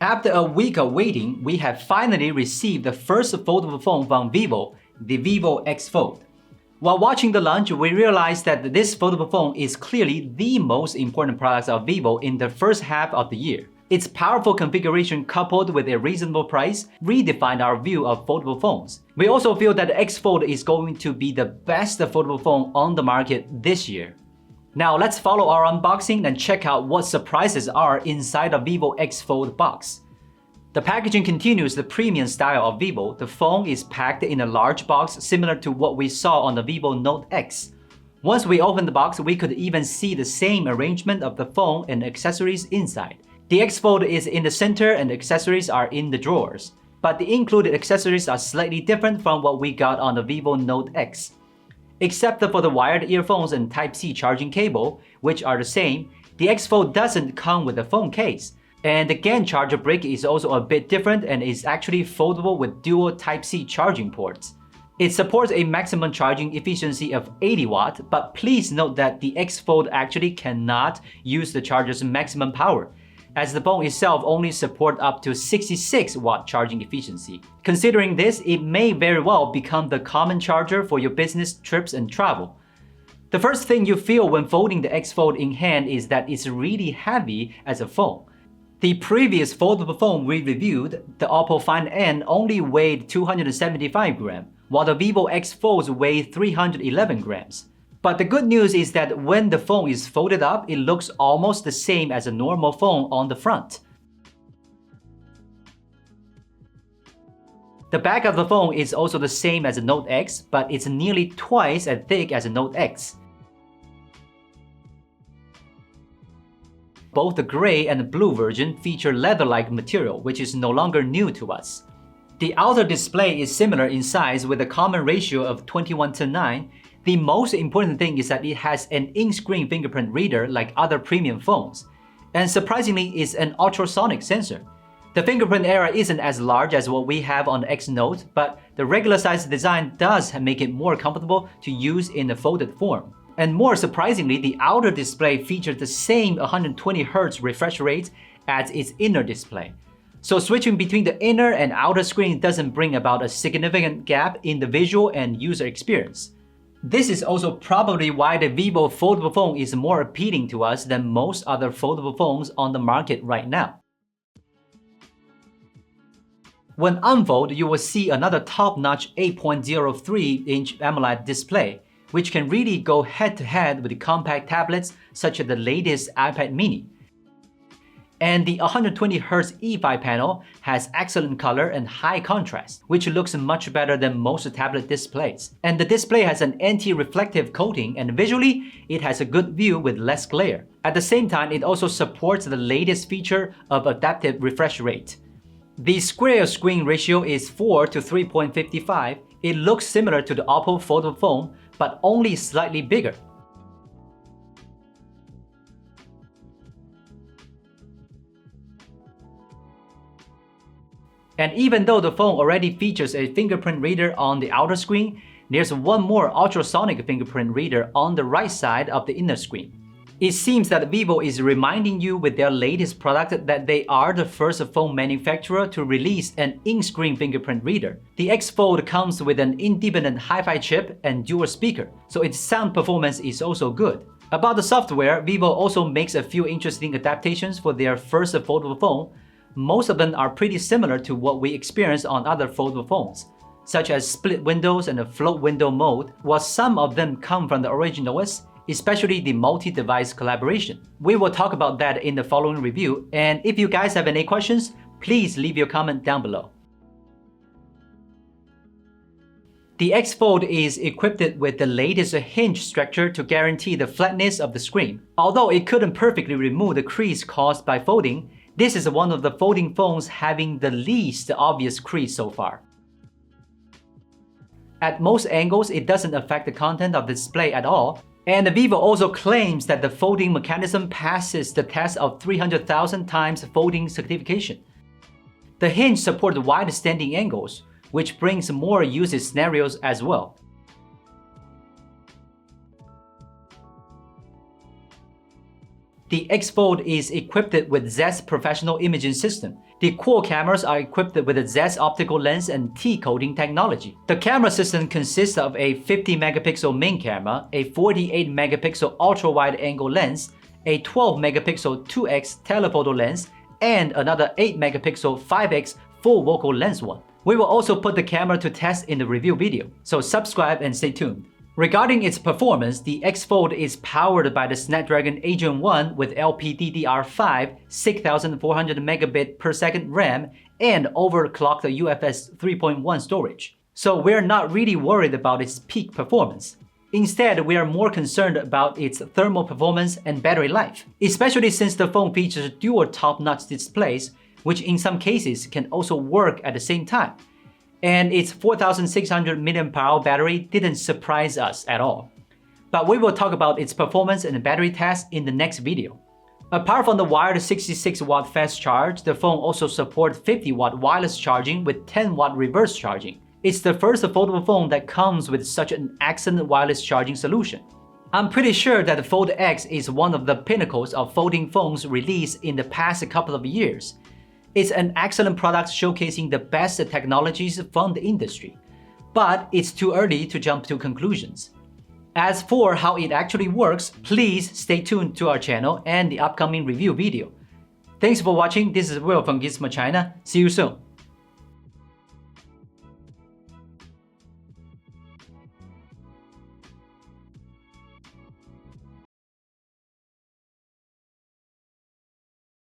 After a week of waiting, we have finally received the first foldable phone from VIVO, the VIVO X Fold. While watching the launch, we realized that this foldable phone is clearly the most important product of VIVO in the first half of the year. Its powerful configuration coupled with a reasonable price redefined our view of foldable phones. We also feel that the X Fold is going to be the best foldable phone on the market this year. Now let's follow our unboxing and check out what surprises are inside the VIVO X Fold box. The packaging continues the premium style of VIVO. The phone is packed in a large box similar to what we saw on the VIVO Note X. Once we opened the box, we could even see the same arrangement of the phone and accessories inside. The X Fold is in the center and the accessories are in the drawers. But the included accessories are slightly different from what we got on the VIVO Note X. Except for the wired earphones and Type-C charging cable, which are the same, the X Fold doesn't come with a phone case. And the GAN charger brick is also a bit different and is actually foldable with dual Type-C charging ports. It supports a maximum charging efficiency of 80 watts, but please note that the X Fold actually cannot use the charger's maximum power, as the phone itself only supports up to 66 watt charging efficiency. Considering this, it may very well become the common charger for your business trips and travel. The first thing you feel when folding the X Fold in hand is that it's really heavy as a phone. The previous foldable phone we reviewed, the Oppo Find N, only weighed 275 grams, while the VIVO X Folds weigh 311 grams. But the good news is that when the phone is folded up, it looks almost the same as a normal phone on the front. The back of the phone is also the same as a Note X, but it's nearly twice as thick as a Note X. Both the gray and the blue version feature leather-like material, which is no longer new to us. The outer display is similar in size with a common ratio of 21:9. The most important thing is that it has an in-screen fingerprint reader like other premium phones. And surprisingly, it's an ultrasonic sensor. The fingerprint area isn't as large as what we have on the X Note, but the regular size design does make it more comfortable to use in a folded form. And more surprisingly, the outer display features the same 120Hz refresh rate as its inner display. So switching between the inner and outer screen doesn't bring about a significant gap in the visual and user experience. This is also probably why the VIVO foldable phone is more appealing to us than most other foldable phones on the market right now. When unfolded, you will see another top-notch 8.03-inch AMOLED display, which can really go head-to-head with the compact tablets such as the latest iPad mini. And the 120Hz E5 panel has excellent color and high contrast, which looks much better than most tablet displays. And the display has an anti-reflective coating, and visually, it has a good view with less glare. At the same time, it also supports the latest feature of adaptive refresh rate. The square screen ratio is 4 to 3.55. It looks similar to the Oppo foldable phone, but only slightly bigger. And even though the phone already features a fingerprint reader on the outer screen, there's one more ultrasonic fingerprint reader on the right side of the inner screen. It seems that VIVO is reminding you with their latest product that they are the first phone manufacturer to release an in-screen fingerprint reader. The X Fold comes with an independent hi-fi chip and dual speaker, so its sound performance is also good. About the software, VIVO also makes a few interesting adaptations for their first foldable phone. Most of them are pretty similar to what we experienced on other foldable phones, such as split windows and a float window mode, while some of them come from the original OS, especially the multi-device collaboration. We will talk about that in the following review, and if you guys have any questions, please leave your comment down below. The X Fold is equipped with the latest hinge structure to guarantee the flatness of the screen. Although it couldn't perfectly remove the crease caused by folding, this is one of the folding phones having the least obvious crease so far. At most angles, it doesn't affect the content of the display at all, and VIVO also claims that the folding mechanism passes the test of 300,000 times folding certification. The hinge supports wide standing angles, which brings more usage scenarios as well. The X Fold is equipped with Z's professional imaging system. The Qual Cameras are equipped with a Z's optical lens and T-coating technology. The camera system consists of a 50-megapixel main camera, a 48-megapixel ultra-wide-angle lens, a 12-megapixel 2x telephoto lens, and another 8-megapixel 5x full-focal lens one. We will also put the camera to test in the review video, so subscribe and stay tuned. Regarding its performance, the X Fold is powered by the Snapdragon 8 Gen 1 with LPDDR5, 6400 megabit per second RAM, and overclocked UFS 3.1 storage. So we're not really worried about its peak performance. Instead, we are more concerned about its thermal performance and battery life, especially since the phone features dual top-notch displays, which in some cases can also work at the same time. And its 4600 mAh battery didn't surprise us at all. But we will talk about its performance and battery test in the next video. Apart from the wired 66-watt fast charge, the phone also supports 50-watt wireless charging with 10-watt reverse charging. It's the first foldable phone that comes with such an excellent wireless charging solution. I'm pretty sure that the Fold X is one of the pinnacles of folding phones released in the past couple of years. It's an excellent product showcasing the best technologies from the industry, but it's too early to jump to conclusions. As for how it actually works, please stay tuned to our channel and the upcoming review video. Thanks for watching. This is Will from Gizmochina. See you soon.